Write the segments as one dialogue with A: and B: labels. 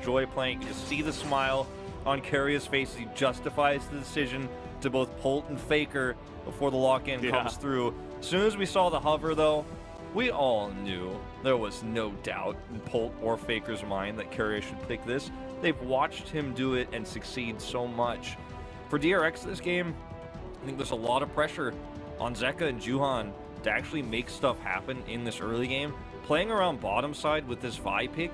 A: enjoy playing. You just see the smile on Karia's face as he justifies the decision to both Polt and Faker before the lock-in comes through. As soon as we saw the hover, though, we all knew there was no doubt in Polt or Faker's mind that Karia should pick this. They've watched him do it and succeed so much. For DRX this game, I think there's a lot of pressure on Zeka and Juhan to actually make stuff happen in this early game. Playing around bottom side with this Vi pick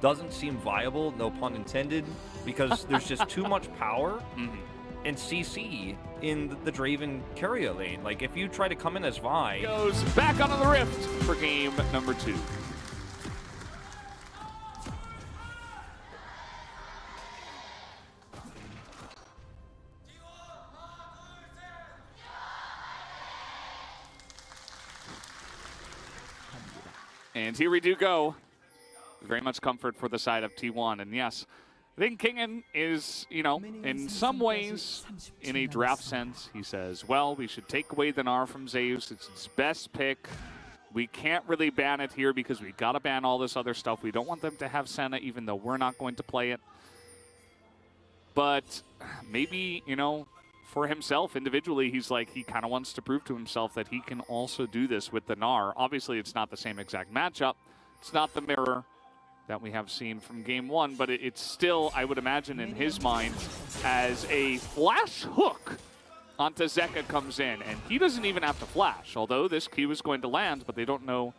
A: doesn't seem viable, no pun intended, because there's just too much power and CC in the Draven Karia lane. Like, if you try to come in as Vi...
B: Goes back onto the Rift for game number 2. And here we do go. Very much comfort for the side of T1. And yes, I think Kingen is, you know, in some ways, in a draft sense, he says, well, we should take away the Gnar from Zeus. It's his best pick. We can't really ban it here because we got to ban all this other stuff. We don't want them to have Senna, even though we're not going to play it. But maybe, you know, for himself individually, he's like, he kind of wants to prove to himself that he can also do this with the Gnar. Obviously, it's not the same exact matchup. It's not the mirror that we have seen from game 1, but it's still, I would imagine, in his mind, as a flash hook onto Zeka comes in, and he doesn't even have to flash, although this Q is going to land, but they don't know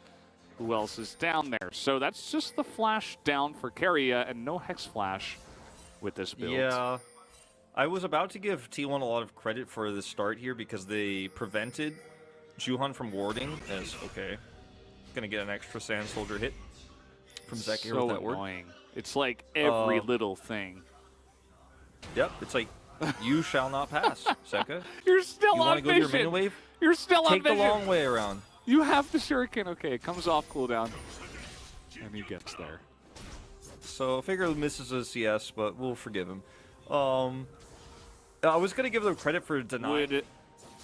B: who else is down there. So that's just the flash down for Karia, and no Hex Flash with this build.
A: Yeah. I was about to give T1 a lot of credit for the start here because they prevented Juhan from warding as, okay, gonna get an extra Sand Soldier hit from Zeka here with that
B: annoying. It's like every little thing.
A: Yep, it's like, you shall not pass, Zeka.
B: You're still
A: you
B: on
A: want to go to your
B: vision.
A: main wave?
B: You're still on
A: Take the
B: vision.
A: long way around.
B: You have the shuriken. Okay, it comes off cooldown. And he gets there.
A: So Faker misses a CS, but we'll forgive him. I was going to give them credit for denying.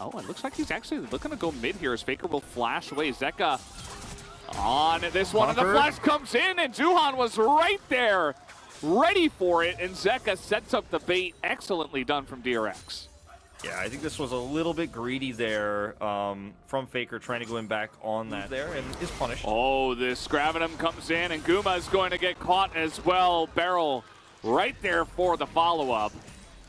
B: Oh, it looks like he's actually looking to go mid here as Faker will flash away. Zeka on this one, and the flash comes in, and Juhan was right there, ready for it, and Zeka sets up the bait. Excellently done from DRX.
A: Yeah, I think this was a little bit greedy there from Faker, trying to go in back on that there, and is punished.
B: Oh, this Gravitum comes in, and Guma is going to get caught as well. Barrel right there for the follow-up.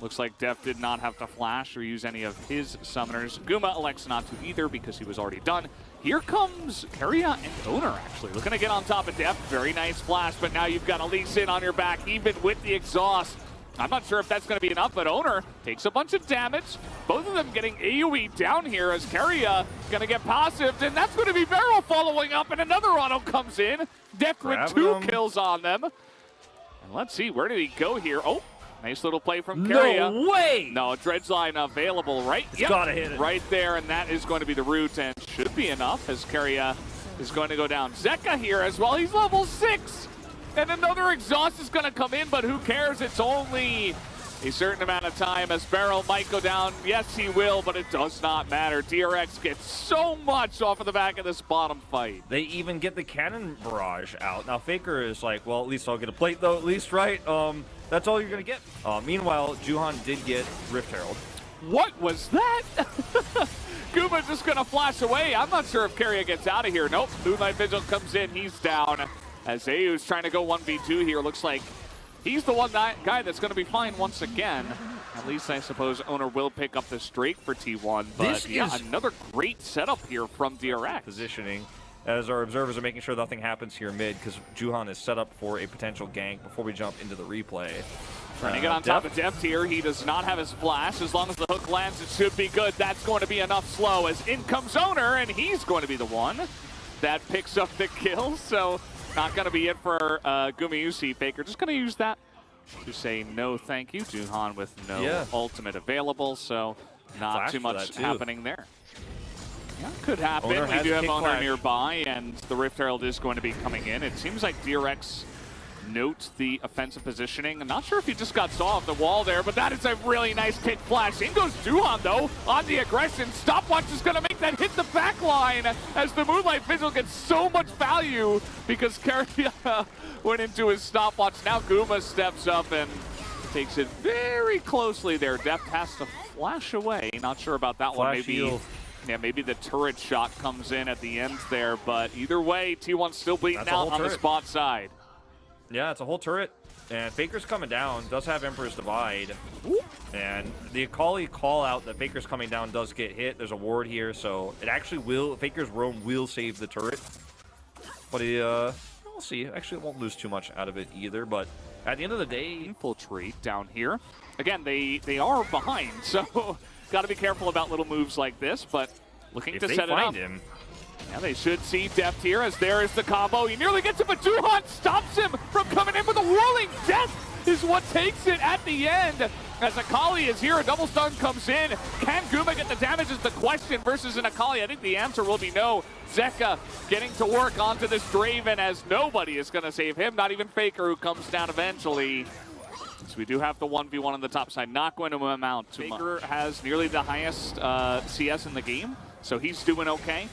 B: Looks like Def did not have to flash or use any of his summoners. Guma elects not to either because he was already done. Here comes Karia and Owner, actually. Looking to get on top of Def. Very nice flash, but now you've got Elise in on your back, even with the exhaust. I'm not sure if that's going to be enough, but Owner takes a bunch of damage. Both of them getting AoE down here as Karia going to get passive, and that's going to be Barrel following up, and another auto comes in. Def with 2 kills on them. And let's see, where did he go here? Oh, nice little play from Karia.
A: No way!
B: No, Dredge line available right
A: gotta hit it.
B: Right there, and that is going to be the root, and should be enough as Karia is going to go down. Zeka here as well, he's level 6! And another exhaust is going to come in, but who cares? It's only a certain amount of time as Barrel might go down. Yes, he will, but it does not matter. DRX gets so much off of the back of this bottom fight.
A: They even get the cannon barrage out. Now Faker is like, well, at least I'll get a plate though, at least, right? That's all you're going to get. Meanwhile, Juhan did get Rift Herald.
B: What was that? Guma just going to flash away. I'm not sure if Karia gets out of here. Nope, Moonlight Vigil comes in, he's down. As Zeu's trying to go 1v2 here, looks like he's the one guy that's going to be fine once again. At least I suppose Owner will pick up the streak for T1. But yeah, another great setup here from DRX.
A: Positioning, as our observers are making sure nothing happens here mid, because Juhan is set up for a potential gank before we jump into the replay.
B: Trying to get on top of Deft here. He does not have his flash. As long as the hook lands, it should be good. That's going to be enough slow as in comes Owner, and he's going to be the one that picks up the kill. So not going to be it for Gumayusi. Faker just going to use that to say no thank you. Juhan with no ultimate available, so not too much happening there. Yeah, could happen. We do have Owner nearby, and the Rift Herald is going to be coming in. It seems like DRX Note the offensive positioning. I'm not sure if he just got saw off the wall there, but that is a really nice kick flash. In goes Duhan, though, on the aggression. Stopwatch is going to make that hit the back line as the Moonlight Vigil gets so much value because Carrier went into his stopwatch. Now Guma steps up and takes it very closely there. Deft has to flash away. Not sure about that one. Maybe. Yeah, maybe the turret shot comes in at the end there, but either way, T1's still bleeding out on the spot side.
A: Yeah, it's a whole turret, and Faker's coming down, does have Emperor's Divide, and the Akali call out that Faker's coming down does get hit. There's a ward here, so it actually will, Faker's roam will save the turret, but he, we'll see. Actually, it won't lose too much out of it either, but at the end of the day...
B: Infiltrate down here. Again, they are behind, so got to be careful about little moves like this, but looking to set it up.
A: Him.
B: Yeah, they should see Deft here as there is the combo. He nearly gets it, but Duhan stops him from coming in with a whirling death is what takes it at the end. As Akali is here, a double stun comes in. Can Guma get the damage is the question versus an Akali. I think the answer will be no. Zeka getting to work onto this Draven as nobody is going to save him, not even Faker, who comes down eventually. So we do have the 1v1 on the top side, not going to amount to much. Faker has nearly the highest CS in the game, so he's doing okay.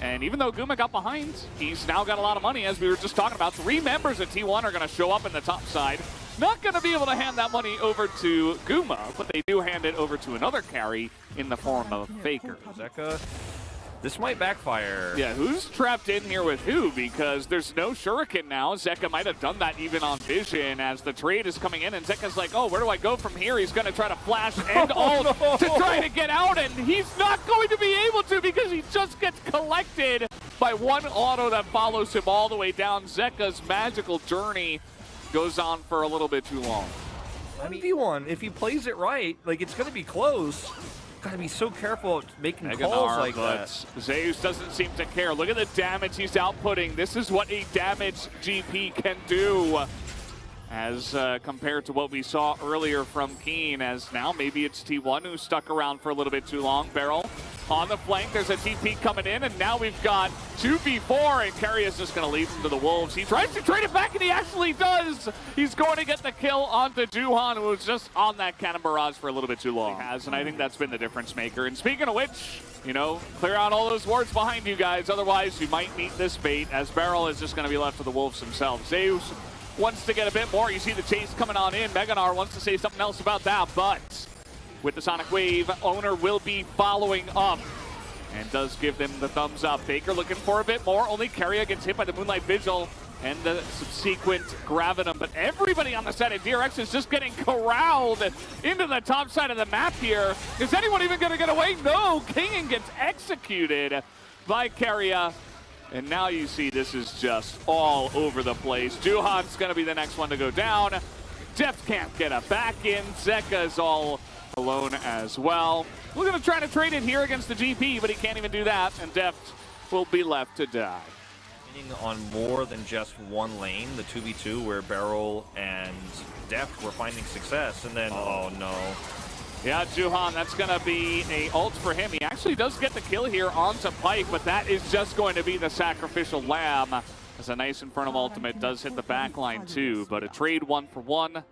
B: And even though Guma got behind, he's now got a lot of money, as we were just talking about. 3 members of T1 are going to show up in the top side. Not going to be able to hand that money over to Guma, but they do hand it over to another carry in the form of Faker.
A: Zeka, this might backfire.
B: Yeah, who's trapped in here with who? Because there's no Shuriken now. Zeka might have done that even on Vision as the trade is coming in, and Zeka's like, oh, where do I go from here? He's going to try to flash and ult to try to get out, and he's not going to be able to because he just gets collected by one auto that follows him all the way down. Zeka's magical journey goes on for a little bit too long.
A: 1v1, if he plays it right, like, it's going to be close. Gotta be so careful of making calls like that.
B: Zeus doesn't seem to care. Look at the damage he's outputting. This is what a damaged GP can do. As compared to what we saw earlier from Keen, as now maybe it's T1 who stuck around for a little bit too long. Beryl on the flank, there's a TP coming in, and now we've got 2v4, and Carry is just going to leave him to the Wolves. He tries to trade it back, and he actually does. He's going to get the kill onto Duhan, who was just on that cannon barrage for a little bit too long. And I think that's been the difference maker. And speaking of which, you know, clear out all those wards behind you guys, otherwise you might meet this fate, as Beryl is just going to be left to the Wolves themselves. Zeus wants to get a bit more. You see the chase coming on in. Meganar wants to say something else about that, but with the Sonic Wave, Owner will be following up and does give them the thumbs up. Faker looking for a bit more. Only Carrier gets hit by the Moonlight Vigil and the subsequent Gravitum, but everybody on the side of DRX is just getting corralled into the top side of the map here. Is anyone even going to get away? No, Kingen gets executed by Carrier. And now you see this is just all over the place. Duhan's going to be the next one to go down. Deft can't get a back in. Zeka is all alone as well. We're going to try to trade it here against the GP, but he can't even do that. And Deft will be left to die.
A: On more than just one lane, the 2v2 where Beryl and Deft were finding success, and then, oh no.
B: Yeah, Duhan, that's going to be a ult for him. He actually does get the kill here onto Pike, but that is just going to be the sacrificial lamb. As a nice Infernal ultimate does hit the backline too, but a trade 1-for-1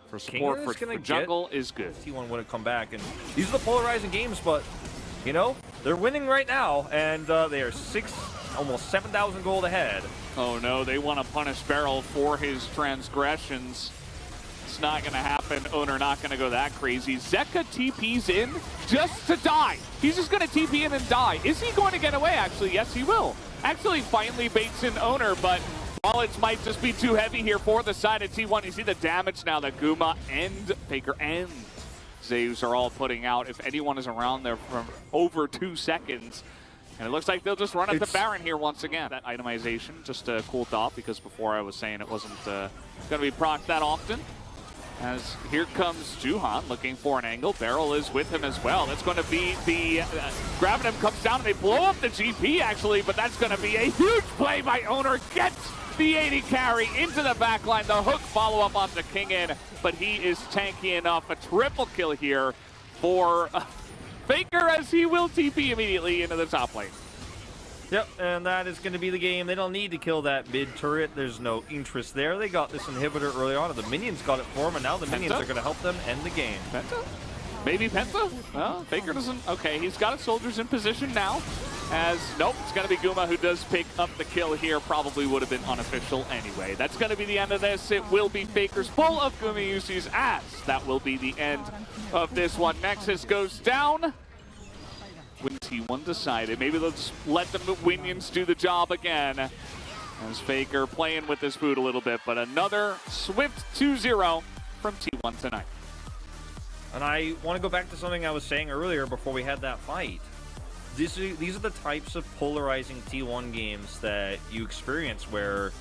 B: for support for jungle is good.
A: T1 would have come back, and these are the polarizing games, but, you know, they're winning right now, and they are almost 7,000 gold ahead.
B: Oh no, they want to punish Beryl for his transgressions. It's not going to happen. Owner not going to go that crazy. Zeka TP's in just to die. He's just going to TP in and die. Is he going to get away, actually? Yes, he will. Actually, finally baits in Owner, but wallets might just be too heavy here for the side of T1. You see the damage now that Guma and Faker and Zeus are all putting out. If anyone is around there for over 2 seconds, and it looks like they'll just run at the Baron here once again. That itemization just cooled off, because before I was saying it wasn't going to be proc that often. As here comes Duhan looking for an angle. Beryl is with him as well. That's going to be the Gravitum comes down and they blow up the GP actually, but that's going to be a huge play by Owner. Gets the 80 carry into the backline. The hook follow up onto Kingen, but he is tanky enough. A triple kill here for Faker, as he will TP immediately into the top lane.
A: Yep, and that is going to be the game. They don't need to kill that mid turret. There's no interest there. They got this inhibitor early on, and the minions got it for them, and now the minions are going to help them end the game.
B: Penta? Maybe Penta? Well, Faker doesn't. Okay, he's got his soldiers in position now. As, nope, it's going to be Guma who does pick up the kill here. Probably would have been unofficial anyway. That's going to be the end of this. It will be Faker's full of Guma uses as that will be the end of this one. Nexus goes down. When T1 decided, maybe let's let the minions do the job again. As Faker playing with his food a little bit, but another swift 2-0 from T1 tonight.
A: And I want to go back to something I was saying earlier before we had that fight. These are the types of polarizing T1 games that you experience where